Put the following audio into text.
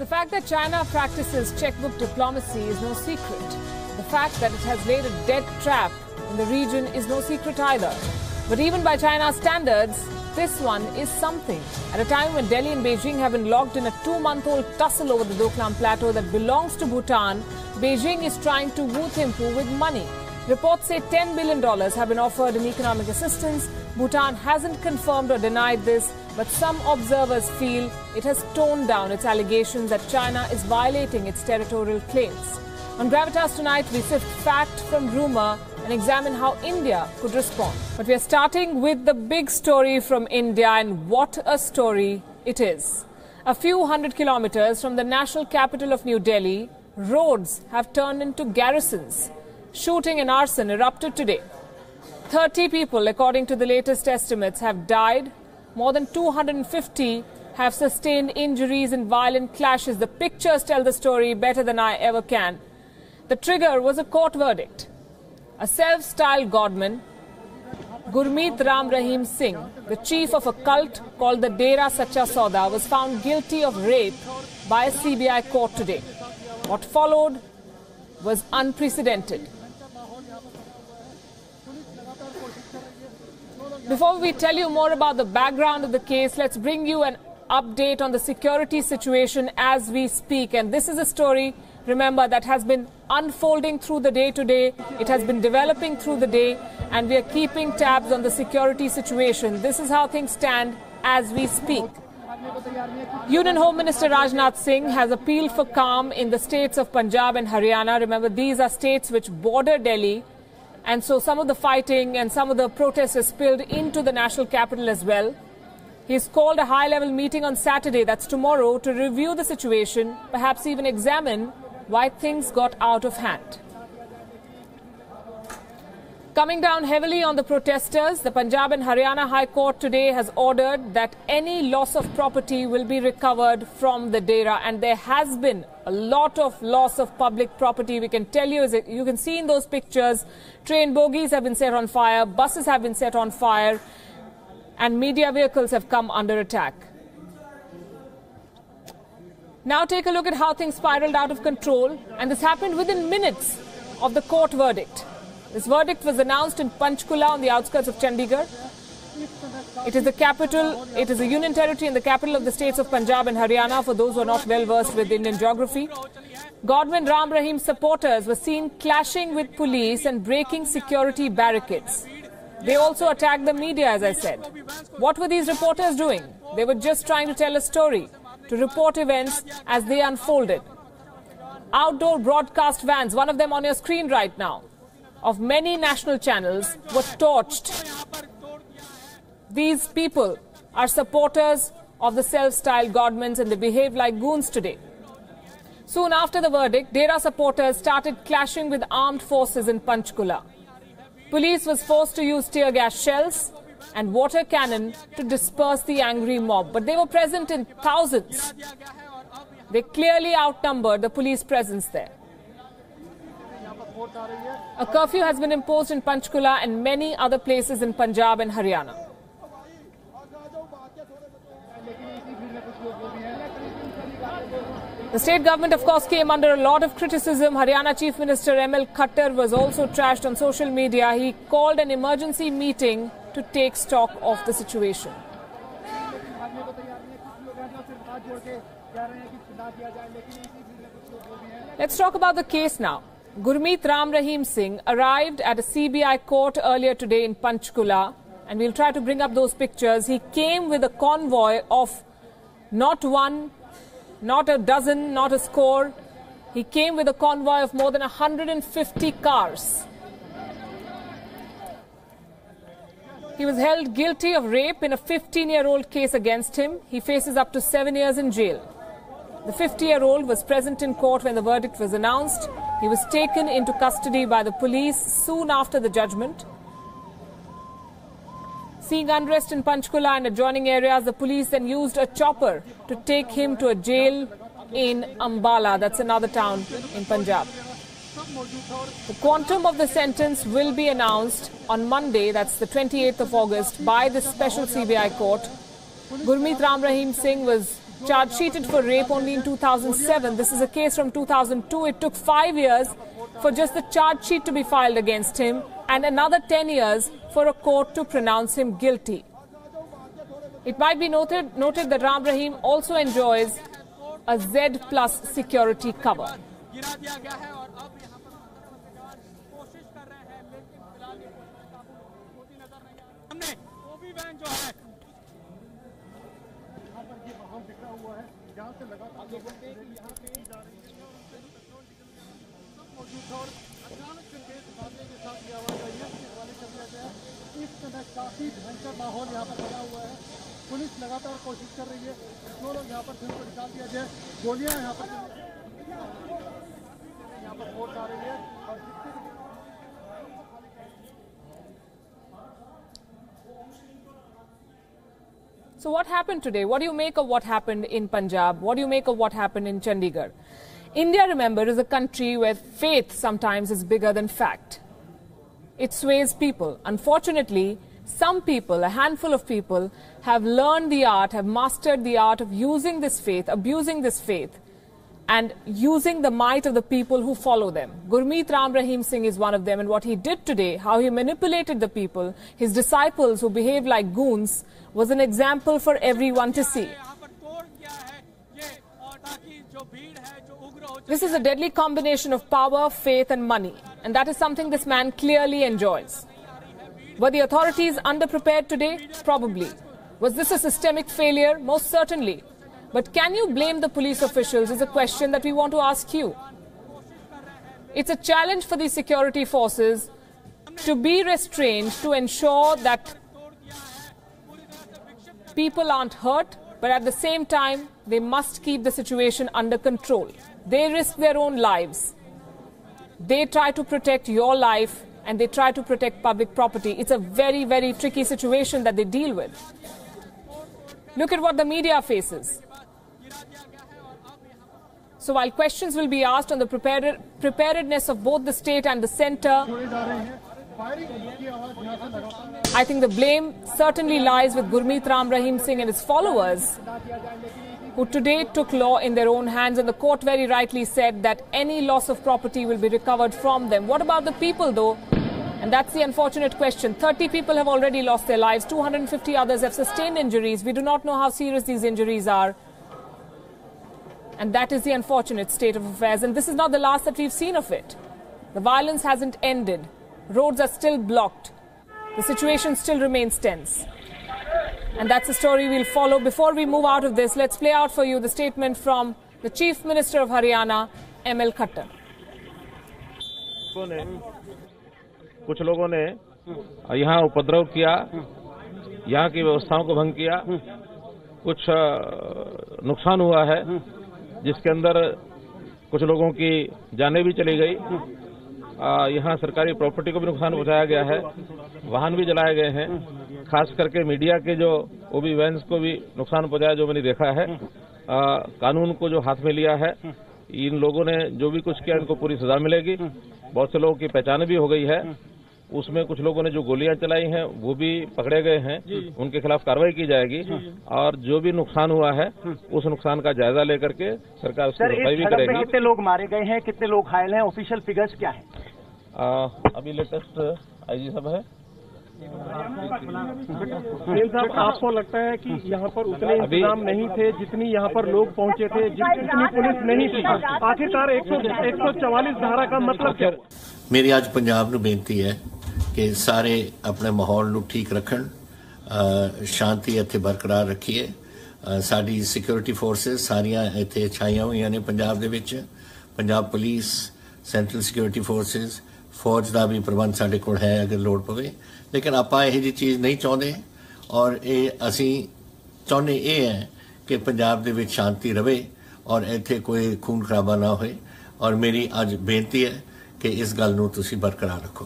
The fact that China practices checkbook diplomacy is no secret. The fact that it has laid a dead trap in the region is no secret either. But even by China's standards, this one is something. At a time when Delhi and Beijing have been locked in a 2-month-old tussle over the Doklam Plateau that belongs to Bhutan, Beijing is trying to woo Thimphu with money. Reports say $10 billion have been offered in economic assistance. Bhutan hasn't confirmed or denied this, but some observers feel it has toned down its allegations that China is violating its territorial claims. On Gravitas tonight, we sift fact from rumor and examine how India could respond. But we are starting with the big story from India, and what a story it is. A few hundred kilometers from the national capital of New Delhi, roads have turned into garrisons. Shooting and arson erupted today. 30 people, according to the latest estimates, have died. More than 250 have sustained injuries in violent clashes. The pictures tell the story better than I ever can. The trigger was a court verdict. A self-styled godman, Gurmeet Ram Rahim Singh, the chief of a cult called the Dera Sacha Sauda, was found guilty of rape by a CBI court today. What followed was unprecedented. Before we tell you more about the background of the case, let's bring you an update on the security situation as we speak. And this is a story, remember, that has been unfolding through the day today. It has been developing through the day, and we are keeping tabs on the security situation. This is how things stand as we speak. Union Home Minister Rajnath Singh has appealed for calm in the states of Punjab and Haryana. Remember, these are states which border Delhi. And so some of the fighting and some of the protests has spilled into the national capital as well. He's called a high-level meeting on Saturday, that's tomorrow, to review the situation, perhaps even examine why things got out of hand. Coming down heavily on the protesters, the Punjab and Haryana High Court today has ordered that any loss of property will be recovered from the Dera. And there has been a lot of loss of public property. We can tell you, as you can see in those pictures, train bogies have been set on fire, buses have been set on fire, and media vehicles have come under attack. Now take a look at how things spiraled out of control, and this happened within minutes of the court verdict. This verdict was announced in Panchkula on the outskirts of Chandigarh. It is the capital, it is a union territory and the capital of the states of Punjab and Haryana, for those who are not well versed with Indian geography. Gurmeet Ram Rahim supporters were seen clashing with police and breaking security barricades. They also attacked the media, as I said. What were these reporters doing? They were just trying to tell a story, to report events as they unfolded. Outdoor broadcast vans, one of them on your screen right now, of many national channels, were torched. These people are supporters of the self-styled godmen, and they behave like goons today. Soon after the verdict, Dera supporters started clashing with armed forces in Panchkula. Police was forced to use tear gas shells and water cannon to disperse the angry mob, but they were present in thousands. They clearly outnumbered the police presence there. A curfew has been imposed in Panchkula and many other places in Punjab and Haryana. The state government, of course, came under a lot of criticism. Haryana Chief Minister ML Khattar was also trashed on social media. He called an emergency meeting to take stock of the situation. Let's talk about the case now. Gurmeet Ram Rahim Singh arrived at a CBI court earlier today in Panchkula, and we'll try to bring up those pictures. He came with a convoy of not one, not a dozen, not a score. He came with a convoy of more than 150 cars. He was held guilty of rape in a 15-year-old case against him. He faces up to 7 years in jail. The 50-year-old was present in court when the verdict was announced. He was taken into custody by the police soon after the judgment. Seeing unrest in Panchkula and adjoining areas, the police then used a chopper to take him to a jail in Ambala. That's another town in Punjab. The quantum of the sentence will be announced on Monday, that's the 28th of August, by the special CBI court. Gurmeet Ram Rahim Singh was charge sheeted for rape only in 2007. This is a case from 2002. It took 5 years for just the charge sheet to be filed against him and another 10 years for a court to pronounce him guilty. It might be noted that Ram Rahim also enjoys a Z+ security cover. काफी भयंकर माहौल यहाँ पर बना हुआ है। Police लगातार कोशिश कर रही है जो लोग यहाँ पर फिल्म को निकाल दिया जाए। गोलियां यहाँ पर फोर्स आ रही है और So what happened today? What do you make of what happened in Punjab? What do you make of what happened in Chandigarh? India, remember, is a country where faith sometimes is bigger than fact. It sways people. Unfortunately, some people, a handful of people, have learned the art, have mastered the art of using this faith, abusing this faith, and using the might of the people who follow them. Gurmeet Ram Rahim Singh is one of them, and what he did today, how he manipulated the people, his disciples who behaved like goons, was an example for everyone to see. This is a deadly combination of power, faith and money, and that is something this man clearly enjoys. Were the authorities underprepared today? Probably. Was this a systemic failure? Most certainly. But can you blame the police officials is a question that we want to ask you. It's a challenge for the security forces to be restrained, to ensure that people aren't hurt, but at the same time, they must keep the situation under control. They risk their own lives. They try to protect your life and they try to protect public property. It's a very, very tricky situation that they deal with. Look at what the media faces. So while questions will be asked on the preparedness of both the state and the centre, I think the blame certainly lies with Gurmeet Ram Rahim Singh and his followers, who today took law in their own hands, and the court very rightly said that any loss of property will be recovered from them. What about the people though? And that's the unfortunate question. 30 people have already lost their lives, 250 others have sustained injuries. We do not know how serious these injuries are. And that is the unfortunate state of affairs. And this is not the last that we've seen of it. The violence hasn't ended. Roads are still blocked. The situation still remains tense. And that's the story we'll follow. Before we move out of this, let's play out for you the statement from the Chief Minister of Haryana, M.L. Khattar. कुछ लोगों ने यहाँ उपद्रव किया, यहाँ की व्यवस्थाओं को भंग किया, कुछ नुकसान हुआ है, जिसके अंदर कुछ लोगों की जानें भी चली गई। यहाँ सरकारी प्रॉपर्टी को भी नुकसान पहुंचाया गया है, वाहन भी जलाए गए हैं, खास करके मीडिया के जो वो भी वैन्स को भी नुकसान पहुंचाया, जो मैंने देखा है। कानून को जो हाथ में लिया है, इन लोगों ने जो भी कुछ किया इनको पूरी सजा मिलेगी। बहुत से लोगों की पहचान भी हो गई है। उसमें कुछ लोगों ने जो गोलियां चलाई हैं वो भी पकड़े गए हैं, उनके खिलाफ कार्रवाई की जाएगी और जो भी नुकसान हुआ है उस नुकसान का जायजा लेकर के सरकार उसकी भरपाई भी करेगी। कितने लोग मारे गए हैं, कितने लोग घायल हैं, ऑफिशियल फिगर्स क्या है? अभी लेटेस्ट आईजी साहब है। साहब, आपको लगता है कि यहाँ पर उतने इंतजाम नहीं थे जितनी यहाँ पर लोग पहुँचे थे, जितनी पुलिस नहीं थी? आखिरकार 144 धारा का मतलब क्या? मेरी आज पंजाब ਨੂੰ ਬੇਨਤੀ ਹੈ ਕਿ ਸਾਰੇ ਆਪਣੇ ਮਾਹੌਲ ਨੂੰ ਠੀਕ ਰੱਖਣ, ਸ਼ਾਂਤੀ ਇੱਥੇ ਬਰਕਰਾਰ ਰੱਖੀਏ। ਸਾਡੀ ਸਿਕਿਉਰਿਟੀ ਫੋਰਸਸ ਸਾਰੀਆਂ ਇੱਥੇ ਛਾਈਆਂ ਹੋਈਆਂ ਨੇ ਪੰਜਾਬ ਦੇ ਵਿੱਚ। Punjab police, central security forces, ਫੌਜ ਦਾ ਵੀ ਪ੍ਰਬੰਧ ਸਾਡੇ ਕੋਲ ਹੈ ਅਗਰ ਲੋੜ ਪਵੇ। ਲੇਕਿਨ ਆਪਾਂ ਇਹ ਜਿਹੀ ਚੀਜ਼ ਨਹੀਂ ਚਾਹੁੰਦੇ ਔਰ ਇਹ ਅਸੀਂ ਚਾਹੁੰਦੇ ਇਹ ਹੈ ਕਿ ਪੰਜਾਬ ਦੇ ਵਿੱਚ ਸ਼ਾਂਤੀ ਰਵੇ ਔਰ ਇੱਥੇ ਕੋਈ ਖੂਨ ਖਰਾਬਾ ਨਾ ਹੋਏ। ਔਰ ਮੇਰੀ ਅੱਜ ਬੇਨਤੀ ਹੈ कि इस गल नूं तुसीं बरकरार रखो।